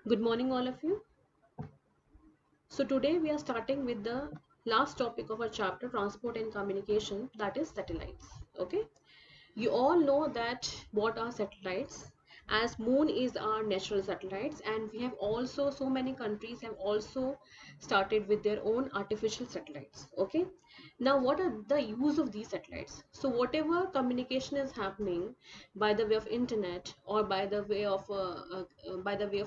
Good morning, all of you. So, today we are starting with the last topic of our chapter transport and communication, that is satellites. Okay, you all know that what are satellites, as moon is our natural satellites, and we have also so many countries have also started with their own artificial satellites. Okay, now what are the use of these satellites? So whatever communication is happening by the way of internet or by the way of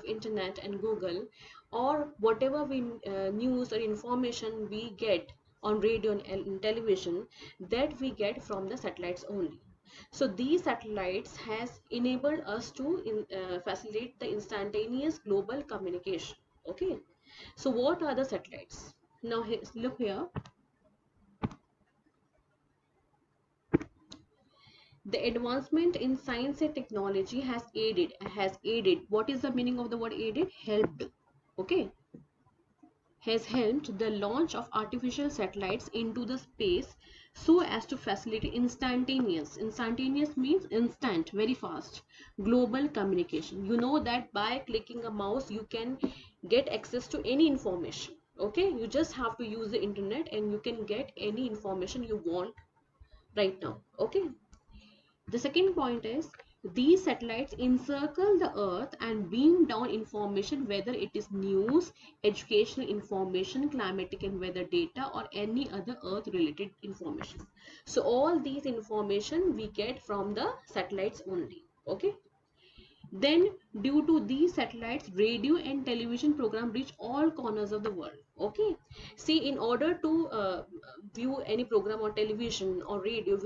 internet and Google, or whatever we news or information we get on radio and television, that we get from the satellites only. So these satellites has enabled us to facilitate the instantaneous global communication. Okay, so what are the satellites? Now look here. The advancement in science and technology has aided. What is the meaning of the word aided? Helped. Okay, has helped the launch of artificial satellites into the space so as to facilitate instantaneous means instant, very fast global communication. You know that by clicking a mouse you can get access to any information. Okay, you just have to use the internet and you can get any information you want right now. Okay, the second point is these satellites encircle the earth and beam down information, whether it is news, educational information, climatic and weather data, or any other earth related information. So all these information we get from the satellites only. Okay, then due to these satellites, radio and television program reach all corners of the world. Okay, see, in order to view any program on television or radio,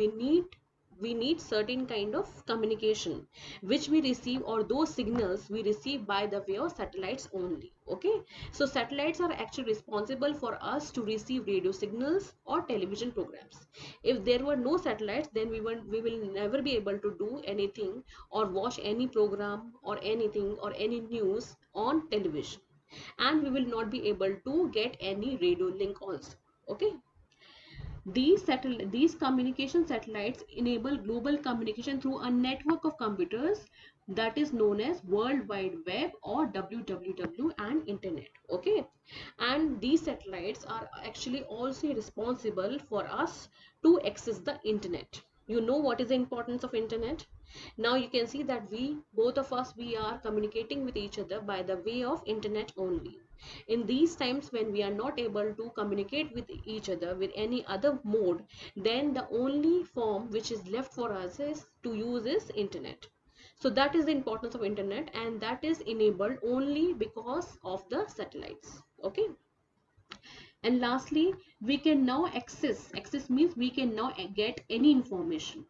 we need certain kind of communication which we receive, or those signals we receive by the way of satellites only. Okay, so satellites are actually responsible for us to receive radio signals or television programs. If there were no satellites, then we will never be able to do anything or watch any program or anything or any news on television, and we will not be able to get any radio link also. Okay, these communication satellites enable global communication through a network of computers that is known as World Wide Web or WWW and Internet. Okay, and these satellites are actually also responsible for us to access the internet. You know what is the importance of internet? Now you can see that both of us, we are communicating with each other by the way of internet only. In these times when we are not able to communicate with each other with any other mode, then the only form which is left for us is to use is internet. So that is the importance of internet, and that is enabled only because of the satellites. Okay, and lastly, we can now access means we can now get any information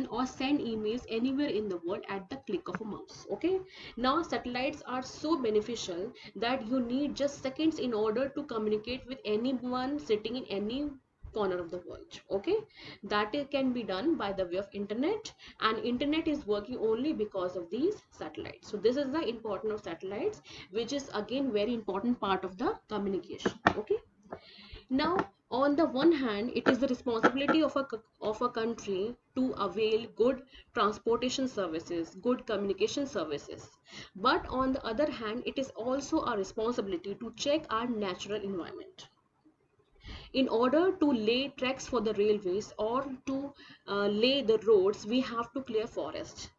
or send emails anywhere in the world at the click of a mouse. Okay, now satellites are so beneficial that you need just seconds in order to communicate with anyone sitting in any corner of the world. Okay, that can be done by the way of internet, and internet is working only because of these satellites. So this is the importance of satellites, which is again very important part of the communication. Okay, now, on the one hand, it is the responsibility of a country to avail good transportation services, good communication services. But on the other hand, it is also our responsibility to check our natural environment. In order to lay tracks for the railways or to lay the roads, we have to clear forests.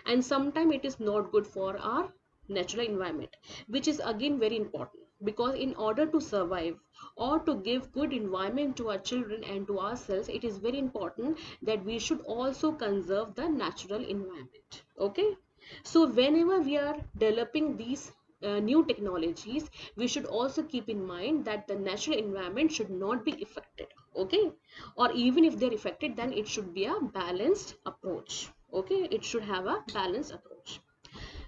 And sometimes it is not good for our natural environment, which is again very important, because in order to survive or to give good environment to our children and to ourselves, it is very important that we should also conserve the natural environment. Okay, so whenever we are developing these new technologies, we should also keep in mind that the natural environment should not be affected. Okay, or even if they're affected, then it should be a balanced approach. Okay, it should have a balanced approach.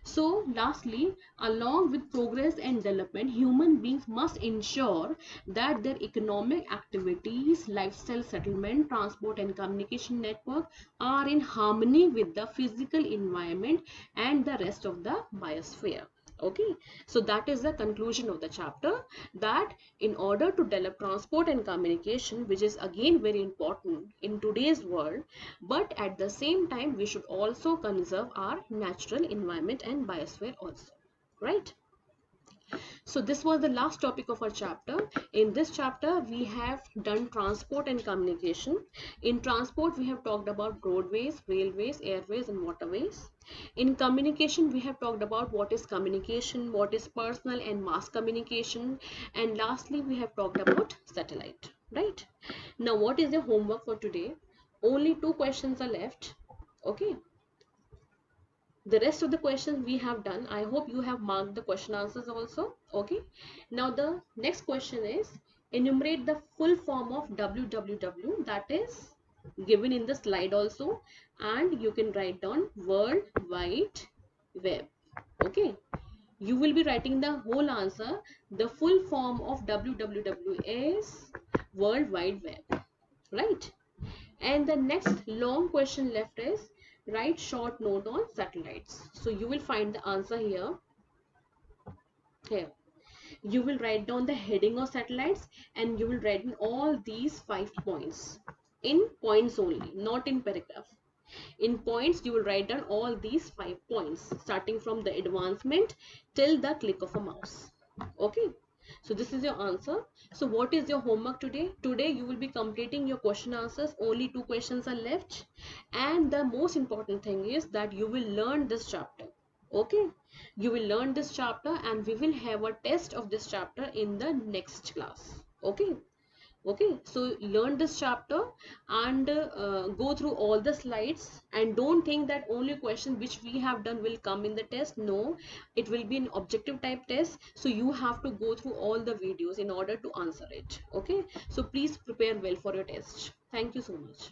So lastly, along with progress and development, human beings must ensure that their economic activities, lifestyle settlement, transport and communication network are in harmony with the physical environment and the rest of the biosphere. Okay, so that is the conclusion of the chapter, that in order to develop transport and communication, which is again very important in today's world, but at the same time we should also conserve our natural environment and biosphere also. right? So this was the last topic of our chapter. In this chapter, we have done transport and communication. In transport, we have talked about roadways, railways, airways, and waterways. In communication, we have talked about what is communication, what is personal and mass communication, and lastly, we have talked about satellite, right? Now, what is the homework for today? Only 2 questions are left. Okay, the rest of the questions we have done. I hope you have marked the question answers also. Okay, now the next question is, enumerate the full form of www, that is given in the slide also, and you can write down World Wide Web. Okay, you will be writing the whole answer. The full form of www is World Wide Web, right? And the next long question left is, write short note on satellites. So you will find the answer here. Here. You will write down the heading of satellites, and you will write in all these 5 points. In points only, not in paragraph. In points, you will write down all these 5 points, starting from the advancement till the click of a mouse. Okay. So this is your answer. So what is your homework today? Today you will be completing your question answers. Only 2 questions are left. And the most important thing is that you will learn this chapter. Okay. You will learn this chapter, and we will have a test of this chapter in the next class. Okay. Okay, so learn this chapter and go through all the slides, and don't think that only questions which we have done will come in the test. No, it will be an objective type test, so you have to go through all the videos in order to answer it. Okay, so please prepare well for your test. Thank you so much.